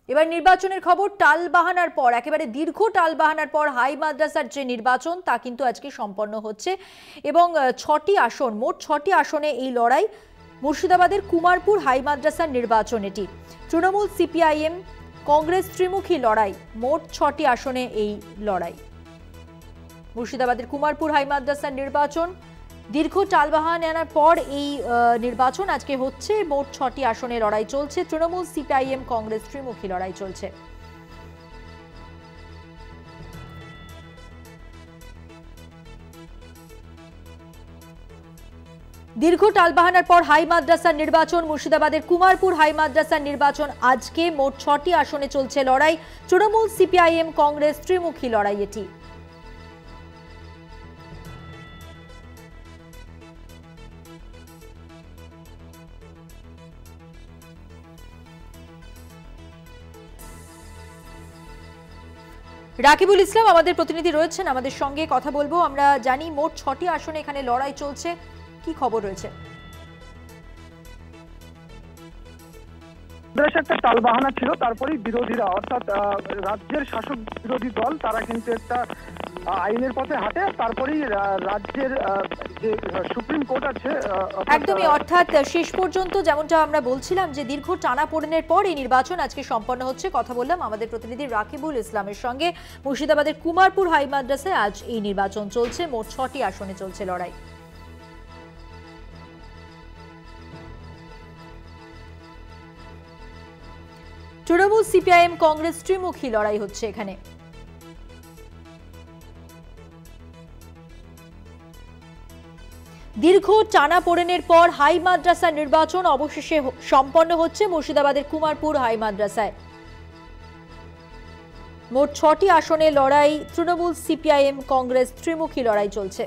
এবার নির্বাচনের খবর। টালবাহানার পর, একেবারে দীর্ঘ টালবাহানার পর হাই মাদ্রাসার যে নির্বাচন তা কিন্তু আজকে সম্পন্ন হচ্ছে এবং ৬টি আসন, মোট ৬টি আসনে এই লড়াই। মুর্শিদাবাদের কুমারপুর হাই মাদ্রাসার নির্বাচন এটি। তৃণমূল, সিপিআইএম, কংগ্রেস ত্রিমুখী লড়াই, মোট ৬টি আসনে এই লড়াই। মুর্শিদাবাদের কুমারপুর হাই মাদ্রাসার নির্বাচন, দীর্ঘ টালবাহানার পর এই নির্বাচন আজকে হচ্ছে। মোট ৬টি আসনে লড়াই চলছে। তৃণমূল, সিপিআইএম, কংগ্রেস ত্রিমুখী লড়াই চলছে। দীর্ঘ টালবাহানার পর হাই মাদ্রাসার নির্বাচন, মুর্শিদাবাদের কুমারপুর হাই মাদ্রাসার নির্বাচন আজকে। মোট ৬টি আসনে চলছে লড়াই। তৃণমূল, সিপিআইএম, কংগ্রেস ত্রিমুখী লড়াই এটি। রাকিবুল ইসলাম আমাদের প্রতিনিধি রয়েছেন আমাদের সঙ্গে, কথা বলবো। আমরা জানি মোট ৬টি আসনে এখানে লড়াই চলছে, কি খবর রয়েছে? বেশ একটা টালবাহানা ছিল, তারপরেই বিরোধীরা অর্থাৎ রাজ্যের শাসক বিরোধী দল তারা কিন্তু একটা আইনের পথে হাঁটে। তারপরেই রাজ্যের যে সুপ্রিম কোর্ট আছে একদমই, অর্থাৎ শেষ পর্যন্ত যেমনটা আমরা বলছিলাম যে দীর্ঘ টানাপোড়েনের পর এই নির্বাচন আজকে সম্পন্ন হচ্ছে। কথা বললাম আমাদের প্রতিনিধি রাকিবুল ইসলামের সঙ্গে। মুর্শিদাবাদের কুমারপুর হাই মাদ্রাসায় আজ এই নির্বাচন চলছে। মোট ৬টি আসনে চলছে লড়াই। তৃণমূল, সিপিআইএম, কংগ্রেস ত্রিমুখী লড়াই হচ্ছে এখানে। দীর্ঘ টানাপোড়েনের পর হাই মাদ্রাসার নির্বাচন অবশেষে সম্পন্ন হচ্ছে মুর্শিদাবাদের কুমারপুর হাই মাদ্রাসায়। মোট ৬টি আসনে লড়াই। তৃণমূল, সিপিআইএম, কংগ্রেস ত্রিমুখী লড়াই চলছে।